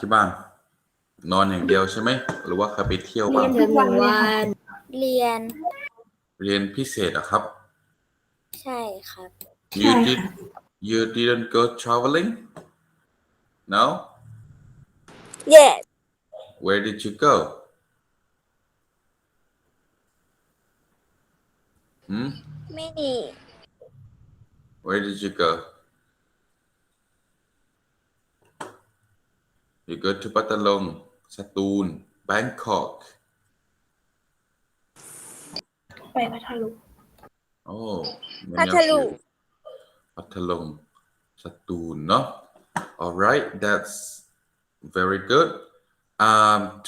ที่บ้านนอนอย่างเดียวใช่ไหมหรือว่าเคยไปเที่ยวบ้าง เทอมหนึ่งวันเรียน เรียนพิเศษเหรอครับ ใช่ครับ You didn't go traveling? No? yes Where did you go? many Where did you go? You go to ปัตตานีสตูล Bangkok ไปพัทลุง Oh พัทลุง พัทลุงสตูลเนาะ Alright, that's very good.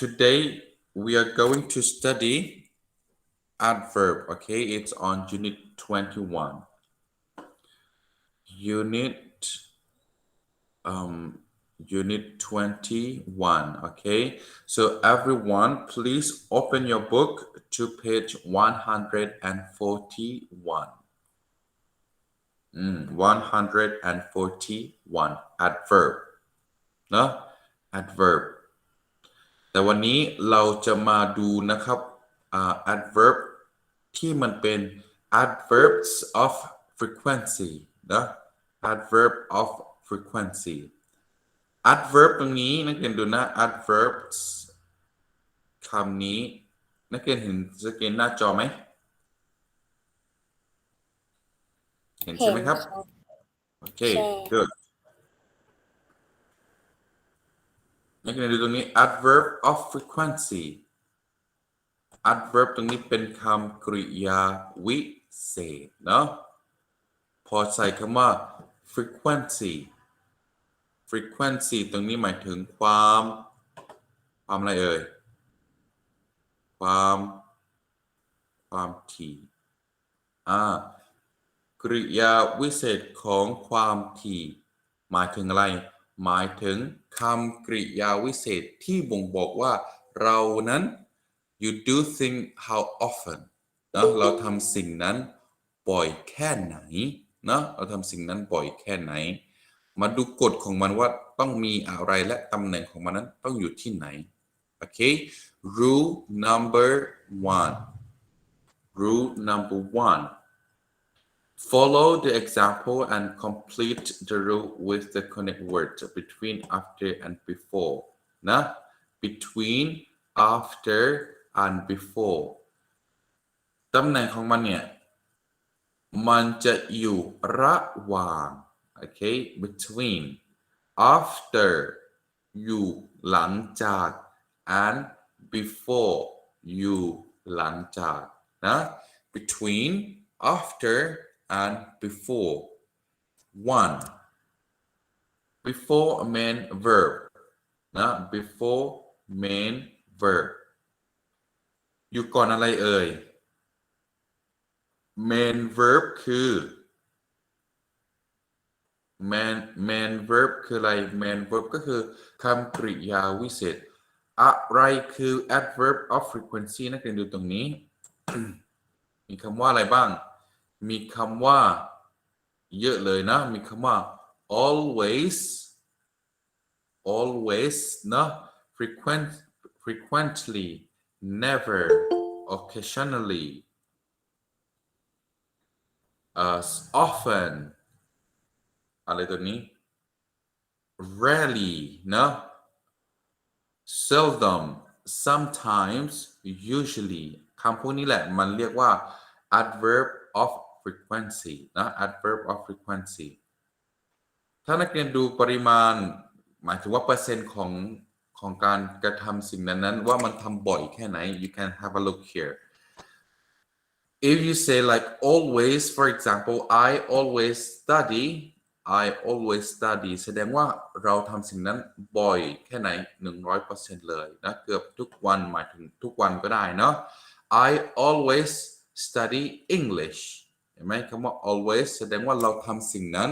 Today we are going to study adverb. Okay, it's on unit 21. Unit 21. Okay, so everyone please open your book to page 141. 141 adverb เนอะ adverb แต่วันนี้เราจะมาดูนะครับadverb ที่มันเป็น adverbs of frequency นะ adverb of frequency adverb ตรงนี้นักเรียนดูนะ adverbs คำนี้นักเรียนเห็นสกรีนหน้าจอไหมเห็นใช่ไหมครับโอเค good นักเรียนดูตรงนี้ adverb of frequency adverb ตรงนี้เป็นคำกริยาวิเศษเนาะพอใส่คำว่า frequency ตรงนี้หมายถึงความอะไรเอ่ยความถี่กริยาวิเศษของความถี่หมายถึงอะไรหมายถึงคำกริยาวิเศษที่บ่งบอกว่าเรานั้น you do thing how often นะเราทำสิ่งนั้นบ่อยแค่ไหนนะเราทำสิ่งนั้นบ่อยแค่ไหนมาดูกฎของมันว่าต้องมีอะไรและตำแหน่งของมันนั้นต้องอยู่ที่ไหนโอเค rule number one follow the example and complete the rule with the connect words between after and before นะ between after and before ตำแหน่งของมันเนี่ยมันจะอยู่ระหว่างโอเค between after อยู่หลังจาก and before อยู่หลังจากนะ between after and before one before a main verb นะ before main verb อยู่ก่อนอะไรเอ่ย main verb คือ main verb คืออะไร main verb ก็คือคำกริยาวิเศษอะไรคือ adverb of frequency นักเรียนดูตรงนี้ มีคำว่าอะไรบ้างมีคำว่าเยอะเลยนะมีคำว่า always นะ frequently never occasionally often อะไรตัวนี้ rarely นะ seldom sometimes usually คำพวกนี้แหละมันเรียกว่า adverb of frequency นะ adverb of frequency ถ้านักเรียนดูปริมาณหมายถึงว่าเปอร์เซ็นต์ของการกระทำสิ่งนั้นว่ามันทำบ่อยแค่ไหน you can have a look here if you say like always for example I always study แสดงว่าเราทำสิ่งนั้นบ่อยแค่ไหน 100% เลยนะเกือบทุกวันหมายถึงทุกวันก็ได้เนาะ I always study English เห็นไหมคำว่า always แสดงว่าเราทำสิ่งนั้น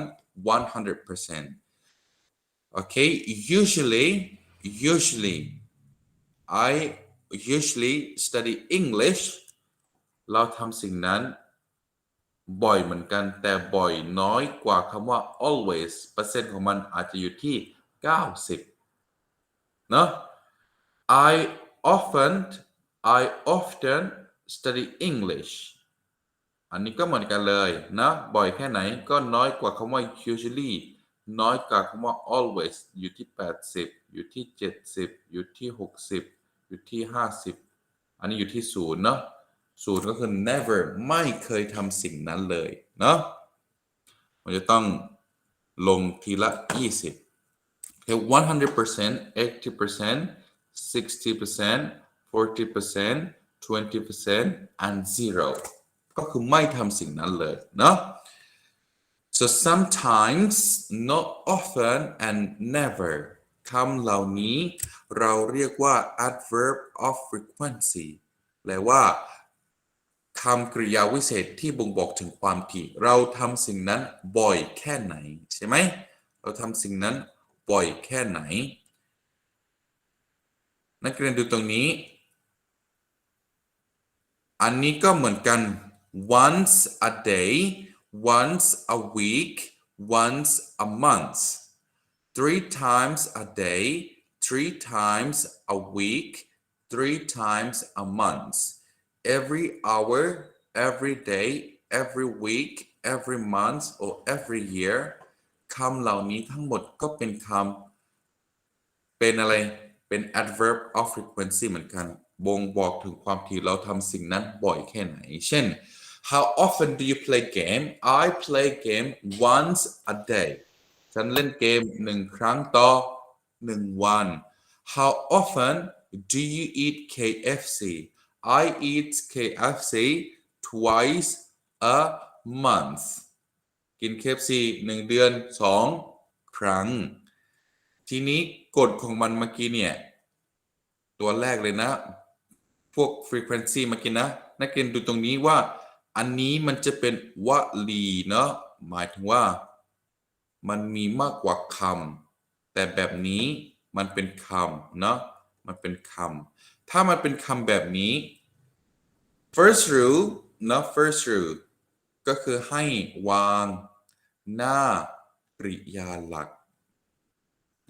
100% okay usually I usually study English เราทำสิ่งนั้นบ่อยเหมือนกันแต่บ่อยน้อยกว่าคำว่า always เปอร์เซ็นต์ของมันอาจจะอยู่ที่90 เนาะ I often study English อันนี้ก็เหมือนกันเลยนะบ่อยแค่ไหนก็น้อยกว่าคำว่า usually น้อยกว่าคำว่า always อยู่ที่80อยู่ที่70อยู่ที่60อยู่ที่50อันนี้อยู่ที่0เนาะ0ก็คือ never ไม่เคยทำสิ่งนั้นเลยเนาะมันจะต้องลงทีละ20 okay 100% 80% 60% 40% 20% and 0ก็คือไม่ทำสิ่งนั้นเลยเนาะ so sometimes not often and never คำเหล่านี้เราเรียกว่า adverb of frequency แปลว่าคำกริยาวิเศษที่บ่งบอกถึงความถี่เราทำสิ่งนั้นบ่อยแค่ไหนใช่ไหมเราทำสิ่งนั้นบ่อยแค่ไหนนักเรียนดูตรงนี้อันนี้ก็เหมือนกัน once a day once a week once a month 3 times a day 3 times a week 3 times a month every hour every day every week every month or every year คำเหล่านี้ทั้งหมดก็เป็นคำเป็นอะไรเป็น adverb of frequency เหมือนกันบ่งบอกถึงความถี่เราทำสิ่งนั้นบ่อยแค่ไหนเช่น How often do you play game? I play game once a day ฉันเล่นเกม1 ครั้งต่อ1 วัน How often do you eat KFC? I eat KFC twice a month กิน KFC 1 เดือน 2 ครั้งทีนี้กฎของมันเมื่อกี้เนี่ยตัวแรกเลยนะพวก frequency เมื่อกี้นะนักเรียนดูตรงนี้ว่าอันนี้มันจะเป็นวลีเนาะหมายถึงว่ามันมีมากกว่าคำแต่แบบนี้มันเป็นคำเนาะมันเป็นคำถ้ามันเป็นคำแบบนี้ first rule เนาะ first rule ก็คือให้วางหน้ากริยาหลัก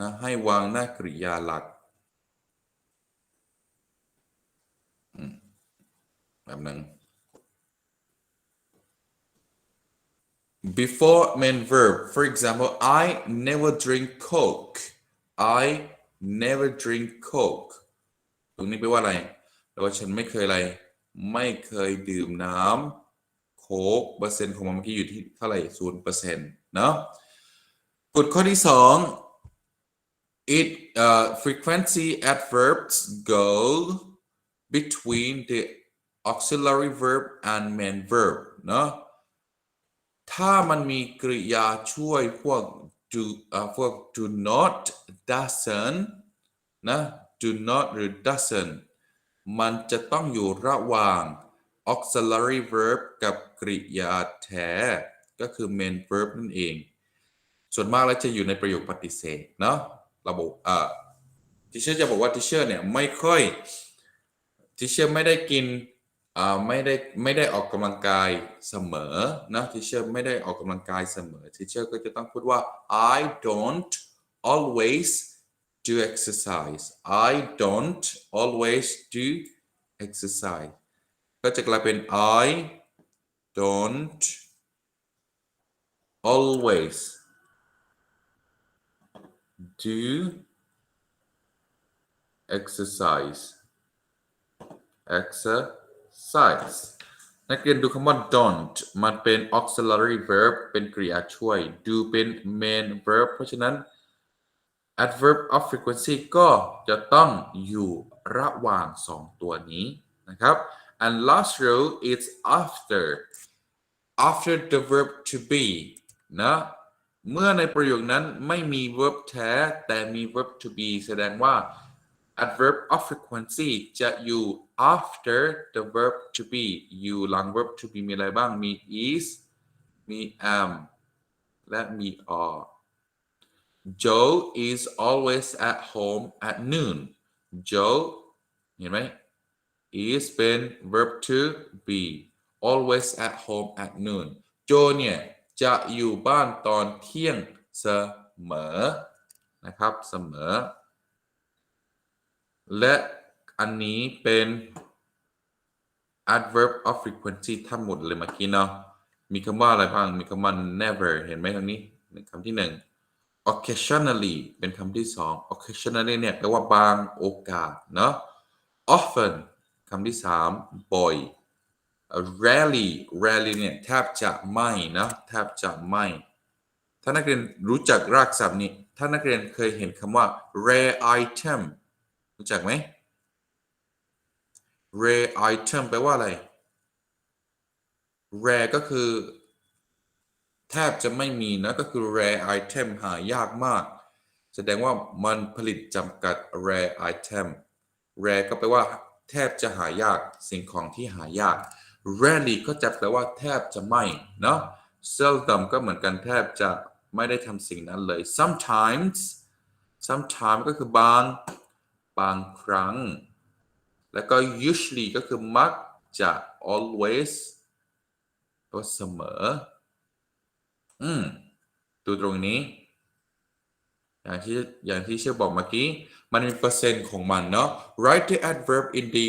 นะให้วางหน้ากริยาหลักแบบนั้น before main verb for example I never drink Coke I never drink Coke ตรงนี้แปลว่าอะไรแปลว่าฉันไม่เคยอะไรไม่เคยดื่มน้ำโค้กเปอร์เซ็นต์ของมันเมื่อกี้อยู่ที่เท่าไหร่ 0% เนาะกฎข้อที่2 it frequency adverbs go between the auxiliary verb and main verb เนาะถ้ามันมีกริยาช่วยพวก do not doesn't นะ do not หรือ doesn't มันจะต้องอยู่ระหว่าง auxiliary verb กับกริยาแท้ก็คือ main verb นั่นเองส่วนมากแล้วจะอยู่ในประโยคปฏิเสธเนาะระบบteacher จะบอกว่า teacher เนี่ยไม่ค่อย teacher ไม่ได้กินไม่ได้ออกกำลังกายเสมอนะ teacher ไม่ได้ออกกำลังกายเสมอ teacher ก็จะต้องพูดว่า I don't always do exercise I don't always do exercise ก็จะกลายเป็น I don't always do exercise นักเรียนดูคำว่า don't มันเป็น auxiliary verb เป็นกริยาช่วย do เป็น main verb เพราะฉะนั้น adverb of frequency ก็จะต้องอยู่ระหว่าง2ตัวนี้นะครับ and last rule is after the verb to be นะเมื่อในประโยคนั้นไม่มี verb แท้แต่มี verb to be แสดงว่า adverb of frequency จะอยู่ after the verb to be อยู่หลัง verb to be มีอะไรบ้างมี is มี am และมี are Joe is always at home at noon Joe เห็นไหม is เป็น verb to be always at home at noon Joe เนี่ยจะอยู่บ้านตอนเที่ยงเสมอนะครับเสมอ และอันนี้เป็น adverb of frequency ทั้งหมดเลยเมื่อกี้เนาะมีคำว่าอะไรบ้างมีคำว่า never เห็นไหมตรงนี้คำที่หนึ่ง occasionally เป็นคำที่สอง occasionally เนี่ยแปลว่าบางโอกาสเนาะ often คำที่สามบ่อย rarely เนี่ยแทบจะไม่นะแทบจะไม่ถ้านักเรียนรู้จักรากศัพท์นี้ถ้านักเรียนเคยเห็นคำว่า rare item รู้จักไหม rare item แปลว่าอะไร rare ก็คือแทบจะไม่มีนะก็คือ rare item หายากมากแสดงว่ามันผลิตจำกัด rare item rare ก็แปลว่าแทบจะหายากสิ่งของที่หายาก rarely ก็จะแปลว่าแทบจะไม่เนาะ seldom ก็เหมือนกันแทบจะไม่ได้ทำสิ่งนั้นเลย sometimes ก็คือบางครั้งแล้วก็ usually ก็คือมักจะ always ก็เสมอดูตรงนี้อย่างที่เชื่อบอกเมื่อกี้มันมีเปอร์เซ็นต์ของมันเนาะ write the adverb in the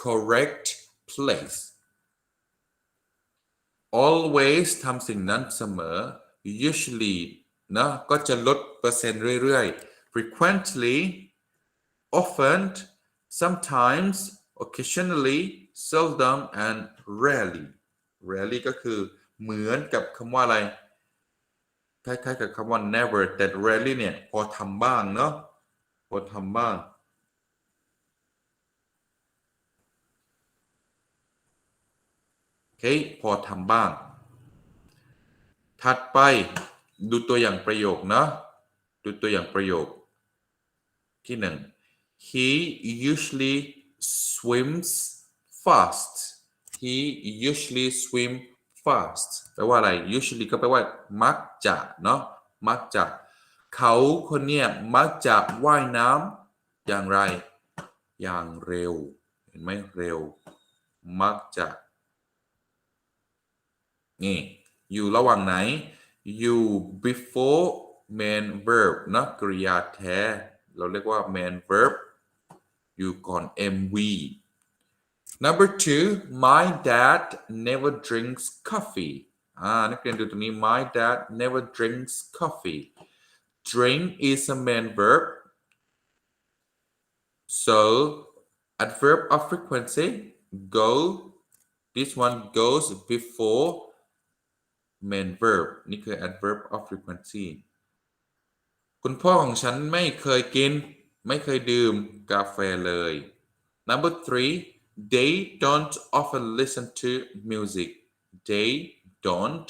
correct place always ทำสิ่งนั้นเสมอ usually นะก็จะลดเปอร์เซ็นต์เรื่อยๆ frequently often sometimes occasionally seldom and rarely ก็คือเหมือนกับคำว่าอะไรคล้ายๆกับคำว่า never แต่ rarely เนี่ยพอทำบ้างเนาะพอทำบ้างโอเคพอทำบ้างถัดไปดูตัวอย่างประโยคนะดูตัวอย่างประโยคที่หนึ่ง he usually swims fast fast แปลว่าอะไร usually ก็แปลว่ามักจะเนาะมักจะเขาคนเนี้ยมักจะว่ายน้ำอย่างไรอย่างเร็วเห็นไหมเร็วมักจะนี่อยู่ระหว่างไหนอยู่ before main verb นะกริยาแท้เราเรียกว่า main verb อยู่ก่อน mv Number 2 my dad never drinks coffee นักเรียนดูตรงนี้ my dad never drinks coffee drink is a main verb so adverb of frequency this one goes before main verb นี่คือ adverb of frequency คุณพ่อของฉันไม่เคยดื่มกาแฟเลย Number 3 they don't often listen to music they don't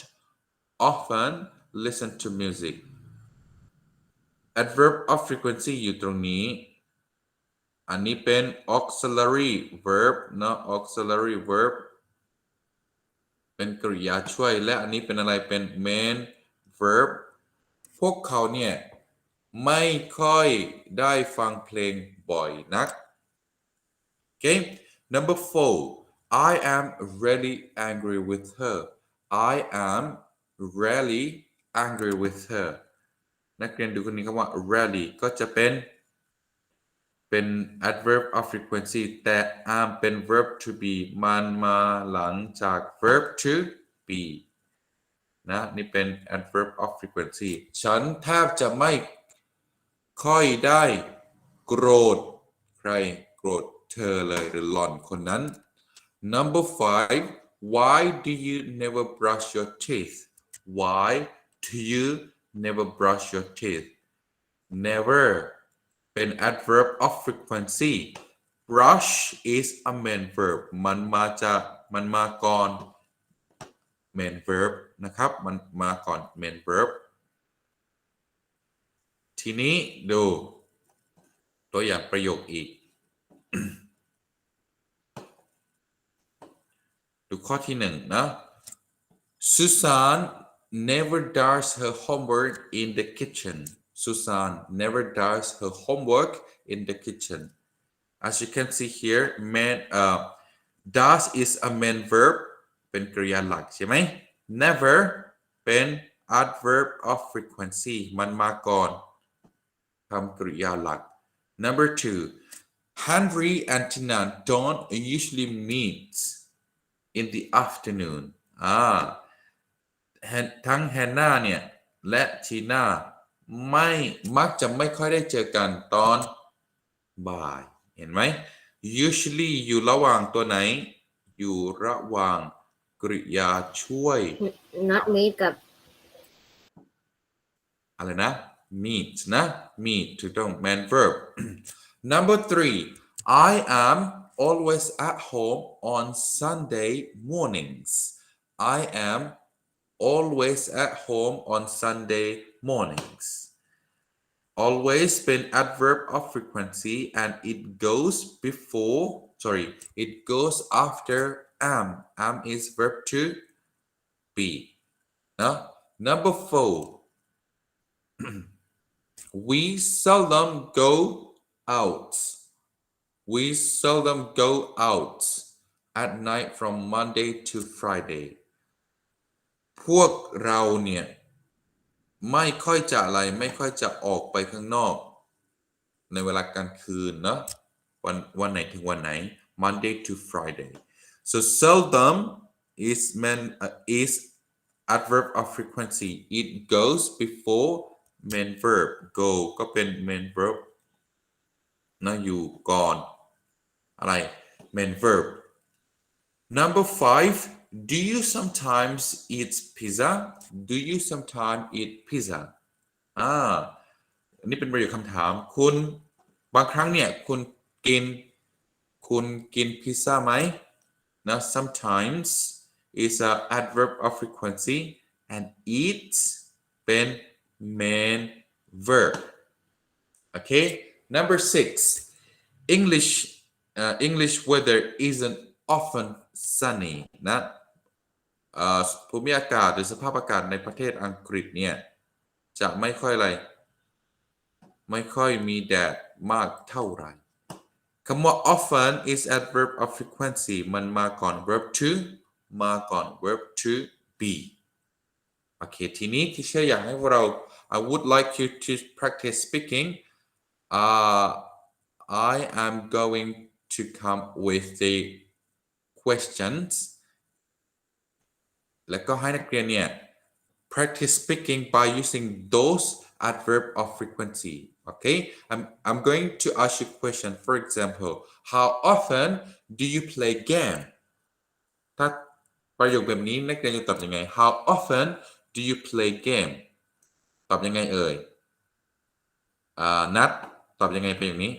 often listen to music adverb of frequency อยู่ตรงนี้อันนี้เป็น auxiliary verb นะ auxiliary verb เป็นกริยาช่วยและอันนี้เป็นอะไรเป็น main verb พวกเขาเนี่ยไม่ค่อยได้ฟังเพลงบ่อยนัก okay Number 4 I am really angry with her I am really angry with her นักเรียนดูคนนี้คำว่า really ก็จะเป็น adverb of frequency แต่ am เป็น verb to be มันมาหลังจาก verb to be นะนี่เป็น adverb of frequency ฉันแทบจะไม่ค่อยได้โกรธใครโกรธเธอเลยหรือหล่อนคนนั้น Number 5 Why do you never brush your teeth Why do you never brush your teeth Never เป็น adverb of frequency brush is a main verb มันมาก่อน main verb นะครับมันมาก่อน main verb ทีนี้ดูตัวอย่างประโยคอีก ดูข้อที่หนึ่งนะ Susan never does her homework in the kitchen Susan never does her homework in the kitchen as you can see here does is a main verb เป็นกริยาหลักใช่ไหม never เป็น adverb of frequency มันมาก่อนคำกริยาหลัก Number 2 Henry and Tina don't usually meet in the afternoon ทั้งแฮนนาเนี่ยและทีน่ามักจะไม่ค่อยได้เจอกันตอนบ่ายเห็นไหม usually อยู่ระหว่างตัวไหนอยู่ระหว่างกริยาช่วย not meet กับ อะไรนะ meet นะ meet ถูกต้อง main verb number 3 I am always at home on Sunday mornings I am always at home on Sunday mornings always เป็น adverb of frequency and it goes after am is verb to be number 4 we seldom go out at night from Monday to Friday พวกเราเนี่ยไม่ค่อยจะออกไปข้างนอกในเวลากลางคืนนะวันไหนถึงวันไหน Monday to Friday so seldom is adverb of frequency it goes before main verb go ก็เป็น main verb นะอยู่ก่อนอะไร main verb number 5 do you sometimes eat pizza อันนี้เป็นประโยคคำถามคุณบางครั้งเนี่ยคุณกินพิซซ่าไหมนะ sometimes is a adverb of frequency and eat เป็น main verb okay number 6 English weather isn't often sunny นะภูมิอากาศหรือสภาพอากาศในประเทศอังกฤษเนี่ยจะไม่ค่อยมีแดดมากเท่าไหร่คำว่า often is adverb of frequency มันมาก่อน verb to be โอเคทีนี้ที่เชื่ออยากให้เรา I would like you to practice speaking I am going to come with the questions แล้วก็ให้นักเรียนเนี่ย practice speaking by using those adverb of frequency okay I'm going to ask you a question for example how often do you play game ถ้าประโยคแบบนี้นักเรียนจะตอบยังไง how often do you play game ตอบยังไงเอ่ยนัดตอบยังไงเป็นอย่างนี้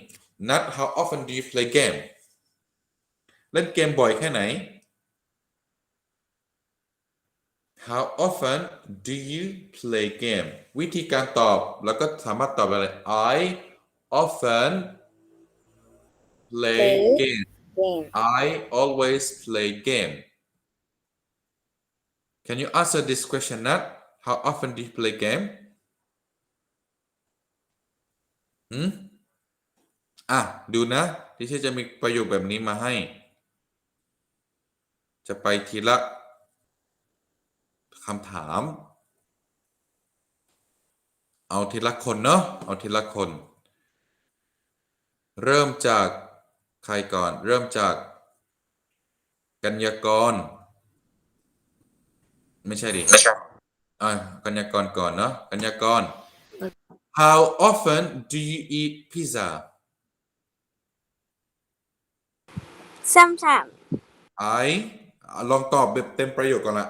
นัด how often do you play game เล่นเกมบ่อยแค่ไหนHow often do you play game วิธีการตอบแล้วก็สามารถตอบอะไร I often play game I always play game Can you answer this question Nat How often do you play game ดูนะที่เชื่อจะมีประโยคแบบนี้มาให้จะไปทีละคำถามเอาทีละคนเนาะเอาทีละคนเริ่มจากใครก่อนเริ่มจากกัญญากรไม่ใช่ดิกัญญากรก่อนเนาะกัญญากร How often do you eat pizza sometimes I ลองตอบแบบเต็มประโยคก่อนละ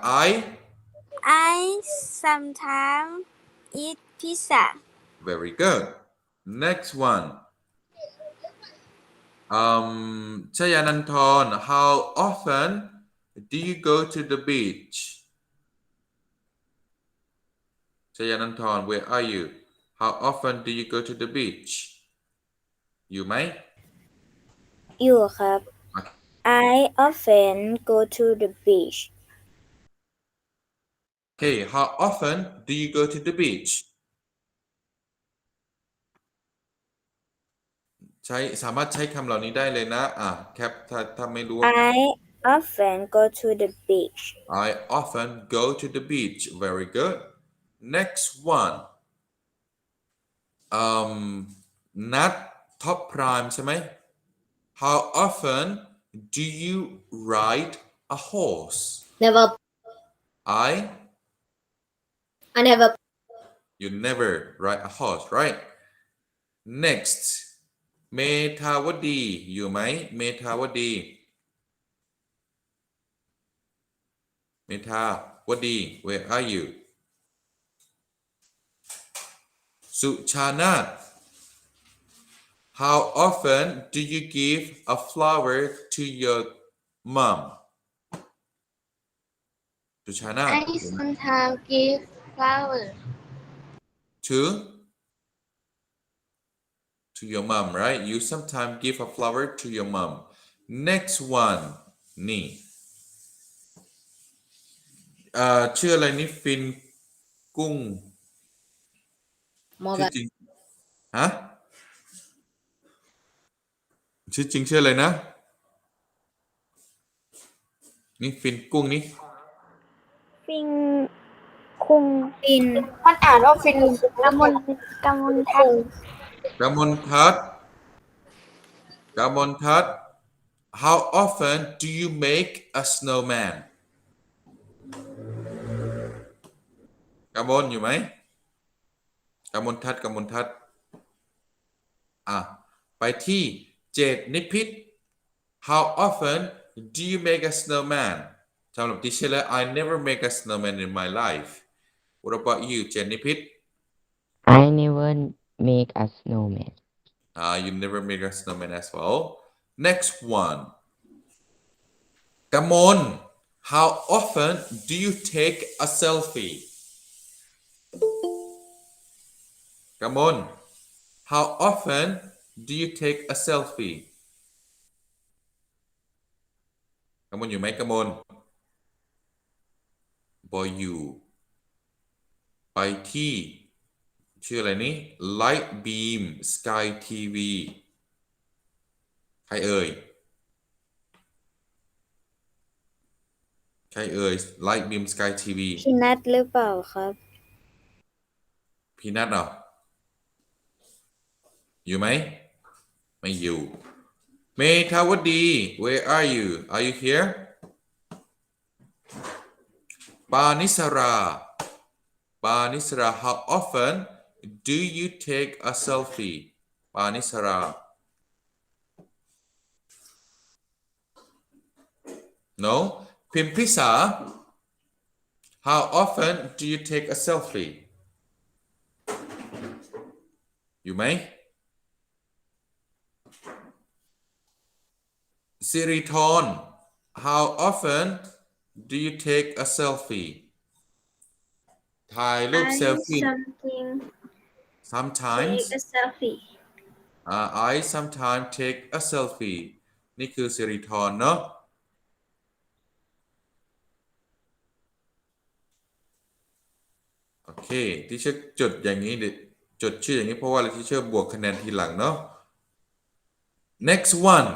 I sometimes eat pizza Very good next oneชยานันทร How often do you go to the beach ชยานันทร Where are you How often do you go to the beach อยู่ไหมอยู่ครับ I often go to the beach Okay how often do you go to the beach สามารถใช้คำเหล่านี้ได้เลยนะแคปถ้าไม่รู้ I often go to the beach I often go to the beach very good next one นัดท็อปพรามใช่ไหม How often do you ride a horse? never I I never You never ride a horse, right? Next เมธาวดีอยู่ไหมเมธาวดีเมธาวดี Where are you? สุชานาถ How often do you give a flower to your mom? สุชานาถ I sometimes give flower to your mom, right? You sometimes give a flower to your mom. Next one นี่ชื่ออะไรนี่ฟินกุ้ง more ชื่อ than จริงฮะชื่อจริงชื่ออะไรนะนี่ฟินกุ้งนี่ ฟิงคุงฟิน มันอ่านว่าฟิน กำมลกำมลทัศน์ กมลทัศน์กมลทัศน์ How often do you make a snowman กมลอยู่ไหมกมลทัศน์กมลทัศน์ไปที่เจดนิพิษ How often do you make a snowman สำหรับดิฉันแล้ว I never make a snowman in my life What about you เจดนิพิษ I never make a snowman. You never make a snowman as well. Next one. Kamon, how often do you take a selfie? Kamon, how often do you take a selfie? Kamon อยู่ไหม Kamon? Boy you ไปที่ชื่ออะไรนี่ Light Beam Sky TV ใครเอ่ย Light Beam Sky TV พี่นัทหรือเปล่าครับ พี่นัทเหรออยู่ไหมไม่อยู่เมธาวดี Where are you Are you here ปานิสรา How often do you take a selfie ปานิสรา No พิมพิสา How often do you take a selfie อยู่ไหมสิริธร How often do you take a selfie ถ่ายรูปเซลฟี่ sometimes take a selfie I sometimes take a selfie นี่คือสิริธรเนาะโอเคที่เชื่อจดอย่างนี้จดชื่ออย่างนี้เพราะว่าที่เชื่อบวกคะแนนทีหลังเนาะ next one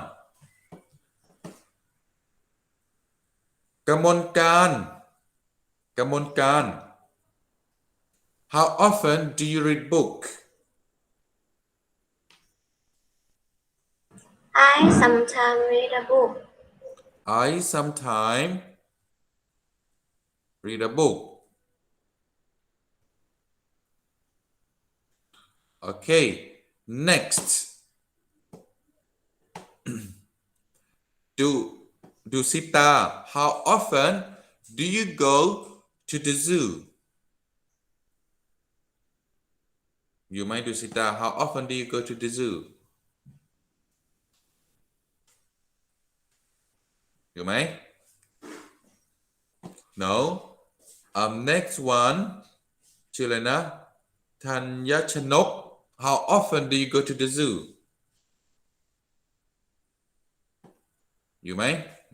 กมลการ How often do you read book I sometimes read a book I sometimes read a book Okay next do Sita How often do you go to the zoo อยู่ไหมดูสิตา How often do you go to the zoo อยู่ไหม No next one ชื่ออะไรนะธัญชนก How often do you go to the zoo อยู่ไหม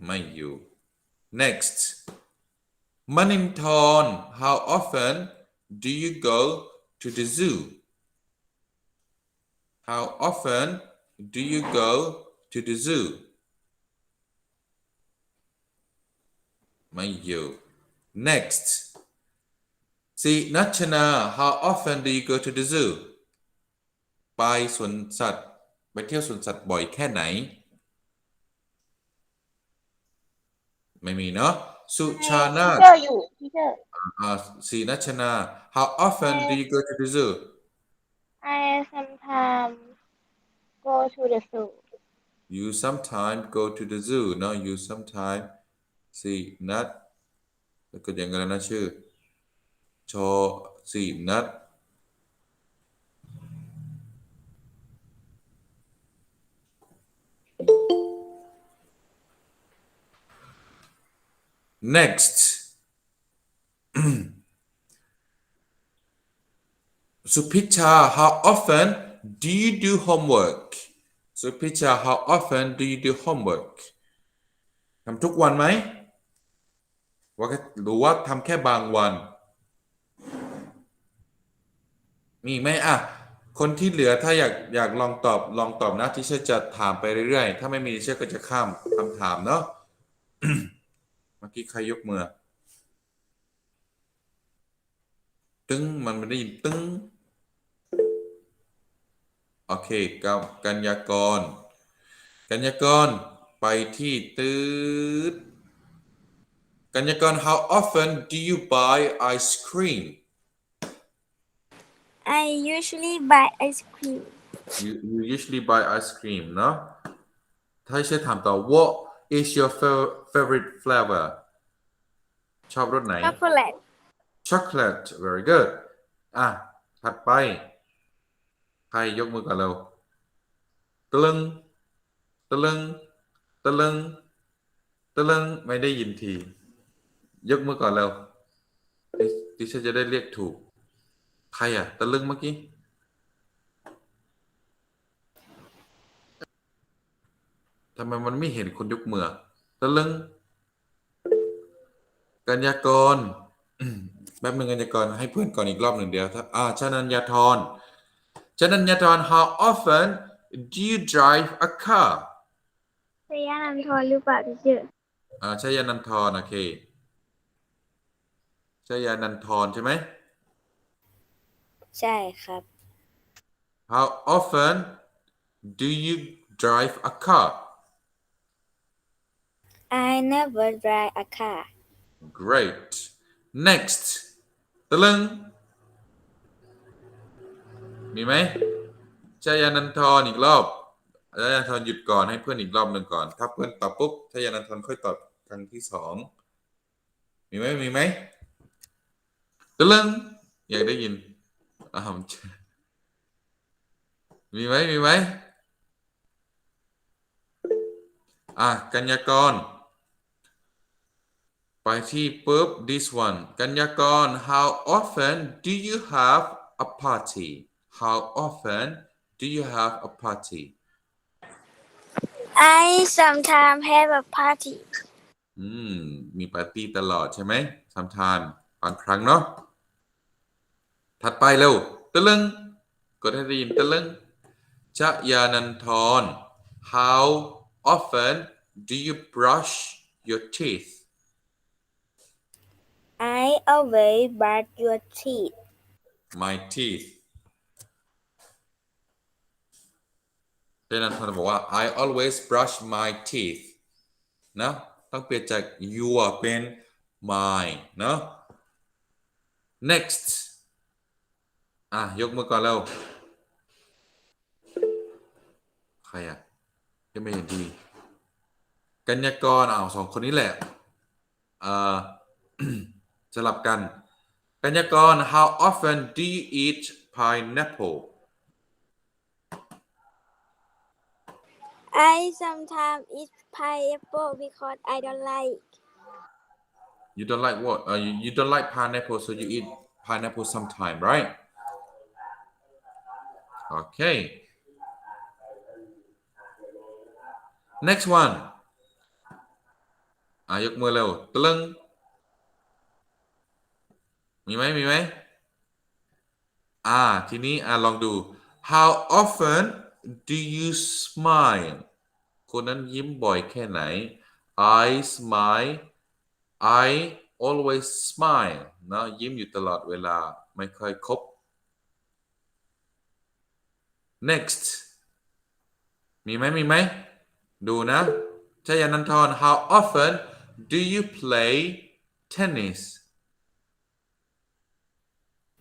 ไม่อยู่ Next มณินทร How often do you go to the zoo How often do you go to the zoo ไม่อยู่ Next สินัชนา How often do you go to the zoo ไปสวนสัตว์ไปเที่ยวสวนสัตว์บ่อยแค่ไหน ไม่มีเนาะสุชานา เจออยู่ที่เจอ ศรีนัชนา How often do you go to the zoo I sometimes go to the zoo You sometimes go to the zoo เนาะ You sometimes ศรีนัทแล้วก็อย่างไรนะชื่อชอศรีนัท Next สุพิชา How often do you do homework สุพิชา How often do you do homework ทำทุกวันไหมว่าหรือว่าทำแค่บางวันมีไหมอ่ะคนที่เหลือถ้าอยากลองตอบนะที่เชื่อจะถามไปเรื่อยๆถ้าไม่มีเชื่อก็จะข้ามคำถามเนาะ เมื่อกี้ใครยกมือตึ้งมันไม่ได้ยินตึ้งโอเคกัญญากรไปที่ตืดกัญญากร How often do you buy ice cream I usually buy ice cream you usually buy ice cream เนาะถ้าใช่ถามต่อ What is your favorite flavor ชอบรสไหน chocolate chocolate very good อ่ะถัดไปใครยกมือกันเราตะลึงตะลึงตะลึงตะลึงไม่ได้ยินทียกมือก่อนเราดิฉันจะได้เรียกถูกใครอ่ะตะลึงเมื่อกี้ทำไมมันไม่เห็นคนยกมือตะลึงกัญญากรแป๊บนึงกัญญากรให้เพื่อนก่อนอีกรอบหนึ่งเดียวชนัญญาธรHow often do you drive a car ชยานันทรหรือเปล่าที่เจอชยานันทรโอเคชยานันทรใช่ไหมใช่ครับ How often do you drive a car I never drive a car Great Next ตะลึงมีไหมชยานันทรอีกรอบชยานันทรหยุดก่อนให้เพื่อนอีกรอบหนึ่งก่อนถ้าเพื่อนตอบปุ๊บชยานันทรค่อยตอบครั้งที่สองมีไหมตะลึงอยากได้ยินมีไหมกัญญากรไปที่ปุ๊บ this one กัญญากร how often do you have a party how often do you have a party I sometimes have a party มีปาร์ตี้ตลอดใช่ไหม sometimes บางครั้งเนาะถัดไปเร็วตะลึงกดให้ได้ยินตะลึงชยานันทร how often do you brush your teeth I always brush your teeth my teeth ชยานันทรบอกว่า I always brush my teeth นะต้องเปลี่ยนจาก your เป็น my เนาะ next ยกมือก่อนแล้วใครยังไม่เห็นทีกัญญากรสองคนนี้แหละสลับกันกัญญากร How often do you eat pineapple I sometimes eat pineapple because I don't like You don't like what you don't like pineapple so you eat pineapple sometime right Okay Next one ยกมือเร็วตะลึงมีไหมทีนี้ลองดู How often do you smile คนนั้นยิ้มบ่อยแค่ไหน I smile I always smile นะยิ้มอยู่ตลอดเวลาไม่ค่อยคบ Next มีไหมดูนะชยานันทร How often Do you play tennis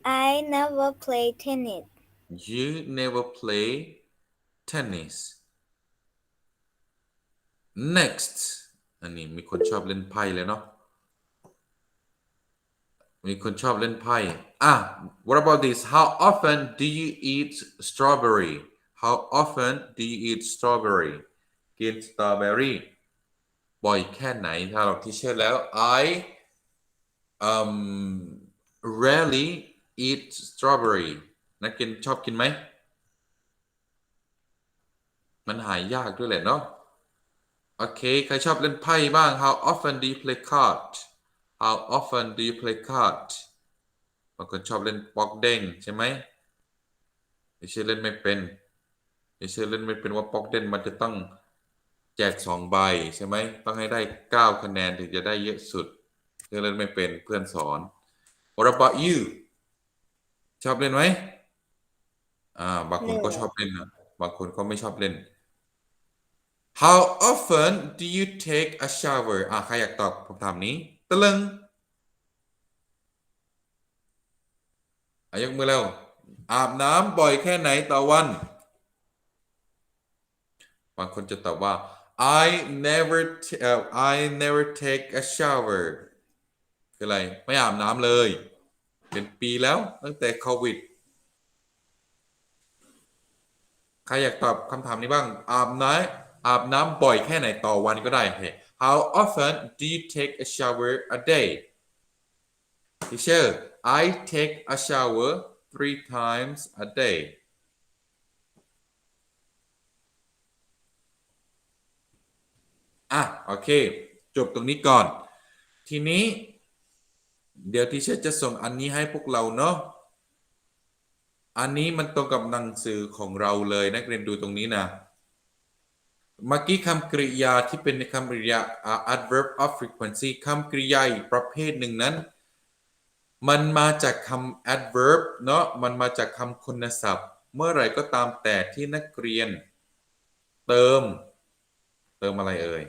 I never play tennis You never play tennis Next อันนี้มีคนชอบเล่นไพ่เลยเนาะมีคนชอบเล่นไพ่what about this How often do you eat strawberry How often do you eat strawberry กินสตรอเบอรี่บ่อยแค่ไหนถ้าเราที่เชื่อแล้ว I rarely eat strawberry นักกินชอบกินไหมมันหายยากด้วยแหละเนาะโอเคใครชอบเล่นไพ่บ้าง How often do you play card How often do you play card บางคนชอบเล่นป๊อกเด้งใช่ไหมดิฉันเล่นไม่เป็นว่าป๊อกเด้งมันจะต้องแจก2 ใบใช่ไหมต้องให้ได้9 คะแนนถึงจะได้เยอะสุดดิฉันเล่นไม่เป็นเพื่อนสอน What about you ชอบเล่นไหมบางคนก็ชอบเล่นนะบางคนก็ไม่ชอบเล่น How often do you take a shower ใครอยากตอบคำถามนี้ตะลึงยกมือเร็วอาบน้ำบ่อยแค่ไหนต่อวันบางคนจะตอบว่า I never take a shower คืออะไรไม่อาบน้ำเลยเป็นปีแล้วตั้งแต่โควิดใครอยากตอบคำถามนี้บ้างอาบน้ำบ่อยแค่ไหนต่อวันก็ได้ How often do you take a shower a day Teacher I take a shower 3 times a day โอเคจบตรงนี้ก่อนทีนี้เดี๋ยวทีเชอร์จะส่งอันนี้ให้พวกเราเนาะอันนี้มันตรงกับหนังสือของเราเลยนักเรียนดูตรงนี้นะเมื่อกี้คำกริยาที่เป็นคำกริยา adverb of frequency คำกริยาอีกประเภทหนึ่งนั้นมันมาจากคำ adverb เนาะมันมาจากคำคุณศัพท์เมื่อไหร่ก็ตามแต่ที่นักเรียนเติมอะไรเอ่ย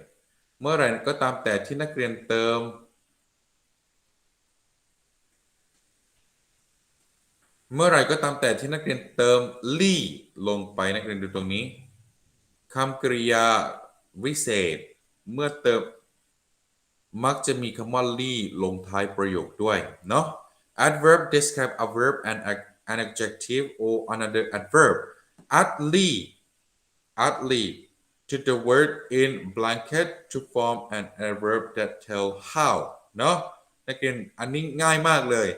เมื่อไหร่ก็ตามแต่ที่นักเรียนเติมly ลงไปนักเรียนดูตรงนี้คำกริยาวิเศษเมื่อเติมมักจะมีคำว่า ly ลงท้ายประโยคด้วยเนาะ adverb describe a verb and an adjective or another adverb add ly to the word in blanket to form an adverb that tell how เนาะนักเรียนอันนี้ง่ายมากเลย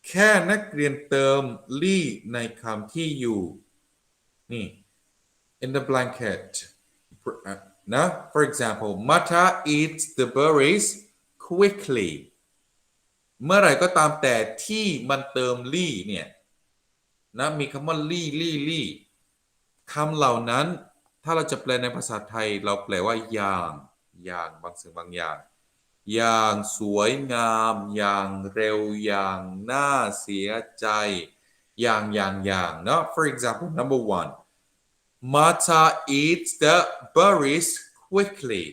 แค่นักเรียนเติม ly ในคำที่อยู่นี่ in the blanket นะ for example Mata eats the berries quickly เมื่อไหร่ก็ตามแต่ที่มันเติม ly เนี่ยนะมีคำว่า ly คำเหล่านั้นถ้าเราจะแปลในภาษาไทยเราแปลว่าอย่างบางสิ่งบางอย่างสวยงามอย่างเร็วอย่างน่าเสียใจอย่างเนาะ for example number 1 Martha eats the berries quickly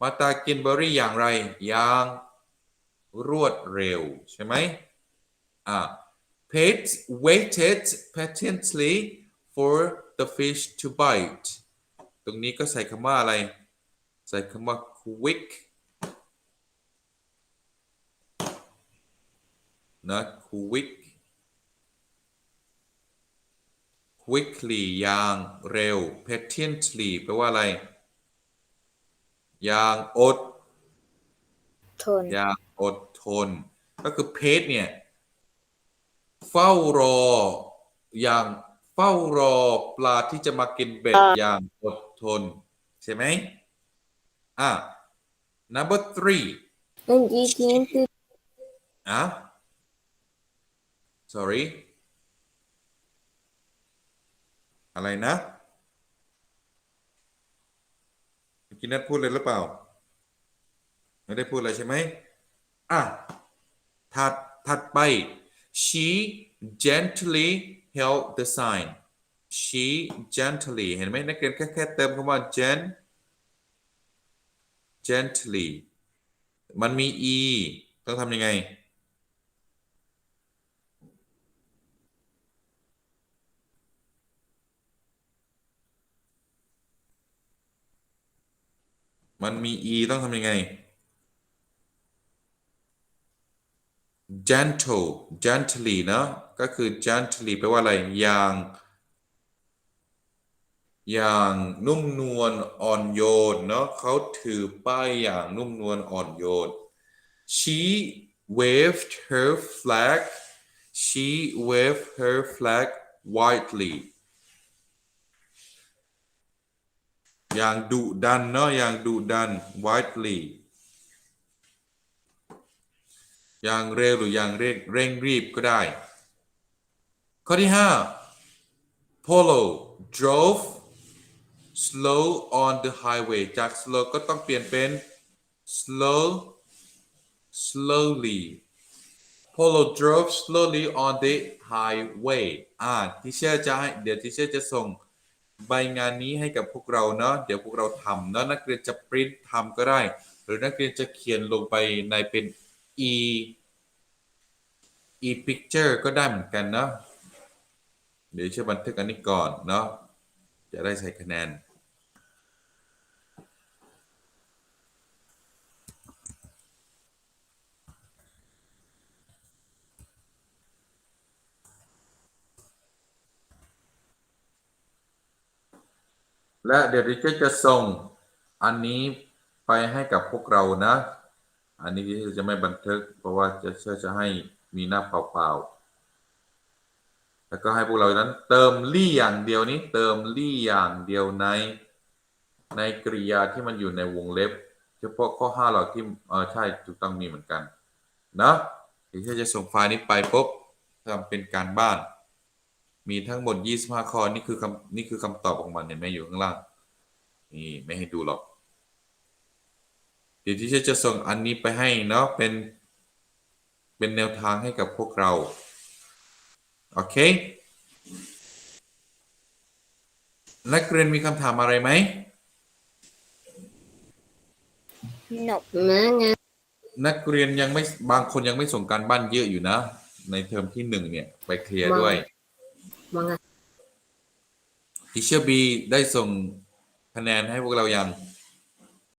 มาตากินเบอร์รี่อย่างไรอย่างรวดเร็วใช่ไหมPete waited patiently for the fish to bite ตรงนี้ก็ใส่คำว่าอะไรใส่คำว่า quickly อย่างเร็ว patiently แปลว่าอะไรอย่างอดทนก็คือ pet เนี่ยเฝ้ารอปลาที่จะมากินเบ็ดอย่างอดทนใช่ไหมnumber 3 sorry อะไรนะเมื่อกี้นัดพูดเลยหรือเปล่าไม่ได้พูดเลยใช่ไหมถัดไป she gently held the sign she gently เห็นไหมนักเรียนแค่เติมคำว่า gently มันมี e ต้องทำยังไงมันมี e ต้องทำยังไง gentle gently เนอะก็คือ gently แปลว่าอะไรอย่างนุ่มนวลอ่อนโยนเนาะเขาถือป้ายอย่างนุ่มนวลอ่อนโยน she waved her flag widely อย่างดุดันเนาะอย่างดุดัน widely อย่างเร็วหรืออย่างเร่งรีบก็ได้ข้อที่5 Polo drove slow on the highway จาก slow ก็ต้องเปลี่ยนเป็น slowly Polo drove slowly on the highway ทีเชอร์เดี๋ยวทีเชอร์จะส่งใบงานนี้ให้กับพวกเราเนาะเดี๋ยวพวกเราทำเนาะนักเรียนจะปริ้นทำก็ได้หรือนักเรียนจะเขียนลงไปในเป็น e picture ก็ได้เหมือนกันเนาะเดี๋ยวช่วยบันทึกอันนี้ก่อนเนาะจะได้ใช้คะแนนและเดี๋ยวดิฉันจะส่งอันนี้ไปให้กับพวกเรานะอันนี้ดิฉันจะไม่บันทึกเพราะว่าจะให้มีหน้าเปล่าๆแล้วก็ให้พวกเรานั้นเติมลี่อย่างเดียวนี้เติมลี่อย่างเดียวในกริยาที่มันอยู่ในวงเล็บเฉพาะข้อ5เราที่ใช่ถูกต้องมีเหมือนกันนะดิฉันจะส่งไฟล์นี้ไปปุ๊บทำเป็นการบ้านมีทั้งหมด25ข้อนี่คือคำตอบของมันเห็นไหมอยู่ข้างล่างนี่ไม่ให้ดูหรอกเดี๋ยวที่จะส่งอันนี้ไปให้เนาะเป็นแนวทางให้กับพวกเราโอเคนักเรียนมีคำถามอะไรไหม no นักเรียนยังไม่บางคนยังไม่ส่งการบ้านเยอะอยู่นะในเทอมที่1เนี่ยไปเคลียร์ด้วยทีเชอร์บีได้ส่งคะแนนให้พวกเรายัง